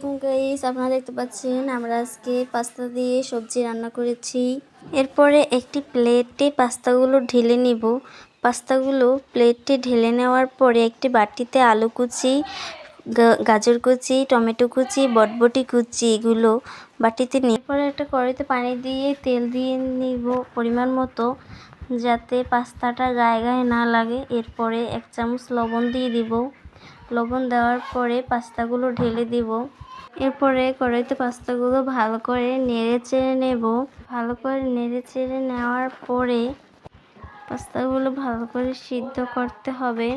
আলাইকুম গাইস, আপনারা দেখতে পাচ্ছেন আমরা আজকে পাস্তা দিয়ে সবজি রান্না করেছি। এরপরে একটি প্লেটে পাস্তাগুলো ঢেলে নিব। পাস্তাগুলো প্লেটে ঢেলে নেওয়ার পরে একটি বাটিতে আলু কুচি, গাজর কুচি, টমেটো কুচি, বটবটি কুচি এগুলো বাটিতে নিয়ে পরে একটা কড়াইতে পানি দিয়ে তেল দিয়ে নিব পরিমাণ মতো, যাতে পাস্তাটা গায়ে গায়ে না লাগে। এরপরে 1 চামচ লবণ দিয়ে দিব। লবণ দেওয়ার পরে পাস্তাগুলো ঢেলে দিব। এরপরে কড়াইতে পাস্তাগুলো ভালো করে নেড়ে চেড়ে নেব। ভালো করে নেড়ে চেড়ে নেওয়ার পরে পাস্তাগুলো ভালো করে সিদ্ধ করতে হবে।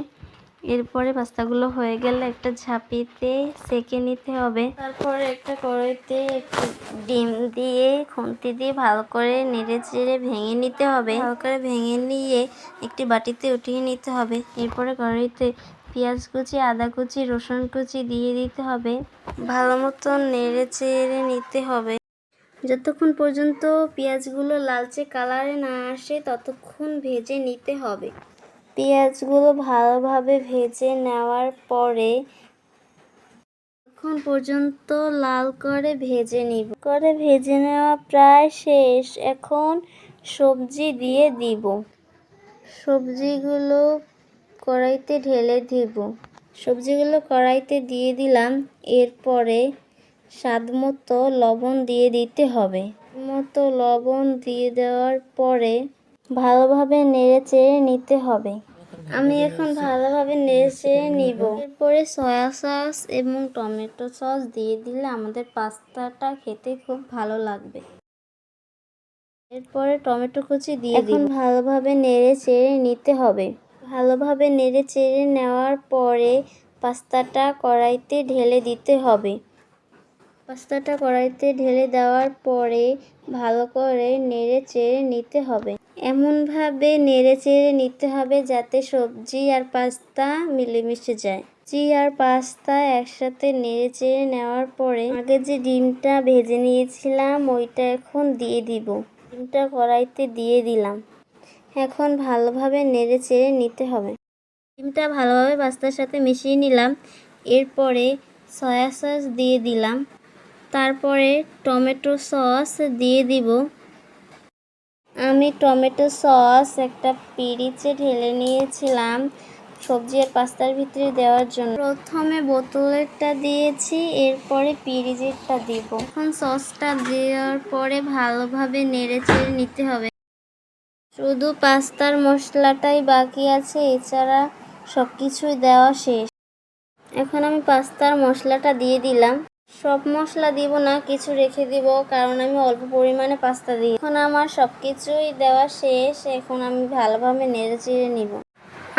এরপরে পাস্তাগুলো হয়ে গেলে একটা ঝাঁপিতে সেঁকে নিতে হবে। তারপরে একটা কড়াইতে একটু ডিম দিয়ে খুন্তি দিয়ে ভালো করে নেড়ে চেড়ে ভেঙে নিতে হবে। ভালো করে ভেঙে নিয়ে একটি বাটিতে উঠিয়ে নিতে হবে। এরপরে কড়াইতে পেঁয়াজ কুচি, আদা কুচি, রসুন কুচি দিয়ে দিতে হবে। ভালো মতো নেড়ে চেড়ে নিতে হবে। যতক্ষণ পর্যন্ত পেঁয়াজগুলো লালচে কালারে না আসে ততক্ষণ ভেজে নিতে হবে। পেঁয়াজগুলো ভালোভাবে ভেজে নেওয়ার পরে ততক্ষণ পর্যন্ত লাল করে ভেজে নিব। ভেজে নেওয়া প্রায় শেষ। এখন সবজি দিয়ে দিব। সবজিগুলো কড়াইতে ঢেলে দিব। সবজিগুলো কড়াইতে দিয়ে দিলাম। এরপরে স্বাদ মতো লবণ দিয়ে দিতে হবে। লবণ দিয়ে দেওয়ার পরে ভালোভাবে নেড়ে চেড়ে নিতে হবে। আমি এখন ভালোভাবে নেড়ে চেড়ে নিব। এরপরে সয়া সস এবং টমেটো সস দিয়ে দিলে আমাদের পাস্তাটা খেতে খুব ভালো লাগবে। এরপরে টমেটো কুচি দিয়ে এখন ভালোভাবে নেড়ে চেড়ে নিতে হবে। ভালোভাবে নেড়ে চেড়ে নেওয়ার পরে পাস্তাটা কড়াইতে ঢেলে দিতে হবে। পাস্তাটা কড়াইতে ঢেলে দেওয়ার পরে ভালো করে নেড়ে চেড়ে নিতে হবে। এমনভাবে নেড়ে চেড়ে নিতে হবে যাতে সবজি আর পাস্তা মিলেমিশে যায়। সবজি আর পাস্তা একসাথে নেড়ে চেড়ে নেওয়ার পরে আগে যে ডিমটা ভেজে নিয়েছিলাম ওইটা এখন দিয়ে দিব। ডিমটা কড়াইতে দিয়ে দিলাম। এখন ভালোভাবে নেড়ে চেড়ে নিতে হবে। ডিমটা ভালোভাবে পাস্তার সাথে মিশিয়ে নিলাম। এরপরে সয়া সস দিয়ে দিলাম। তারপরে টমেটো সস দিয়ে দিব। আমি টমেটো সস একটা পিরিচে ঢেলে নিয়েছিলাম সবজি আর পাস্তার ভিতরে দেওয়ার জন্য। প্রথমে বোতলেরটা দিয়েছি, এরপরে পিরিচেরটা দিব। এখন সসটা দেওয়ার পরে ভালোভাবে নেড়ে চেড়ে নিতে হবে। শুধু পাস্তার মশলাটাই বাকি আছে, এছাড়া সব কিছুই দেওয়া শেষ। এখন আমি পাস্তার মশলাটা দিয়ে দিলাম। সব মশলা দিব না, কিছু রেখে দিব, কারণ আমি অল্প পরিমাণে পাস্তা দিই। এখন আমার সব কিছুই দেওয়া শেষ। এখন আমি ভালোভাবে নেড়ে চেড়ে নিব।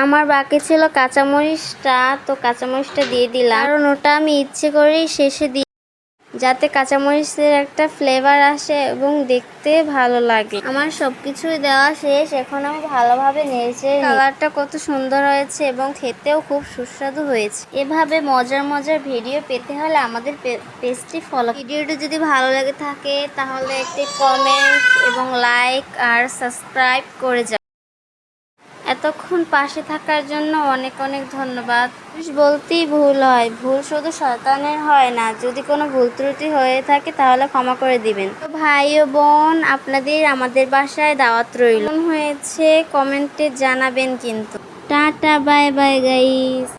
আমার বাকি ছিল কাঁচামরিচটা, তো কাঁচামরিচটা দিয়ে দিলাম, কারণ ওটা আমি ইচ্ছে করেই শেষে দিই যাতে কাঁচামরিচের একটা ফ্লেভার আসে এবং দেখতে ভালো লাগে। আমার সব কিছুই দেওয়া শেষ। এখন আমি ভালোভাবে নেড়েচে কালারটা কত সুন্দর হয়েছে এবং খেতেও খুব সুস্বাদু হয়েছে। এভাবে মজার মজার ভিডিও পেতে হলে আমাদের পেজটি ফলো। ভিডিওটি যদি ভালো লাগে থাকে তাহলে একটি কমেন্ট এবং লাইক আর সাবস্ক্রাইব করে যাও। এতক্ষণ পাশে থাকার জন্য অনেক অনেক ধন্যবাদ। বলতেই ভুল হয়, ভুল শুধু শয়তানের হয় না। যদি কোনো ভুল ত্রুটি হয়ে থাকে তাহলে ক্ষমা করে দিবেন। তো ভাই ও বোন, আপনাদের আমাদের বাসায় দাওয়াত রইল। কেমন হয়েছে কমেন্টে জানাবেন কিন্তু। Tata, bye bye guys.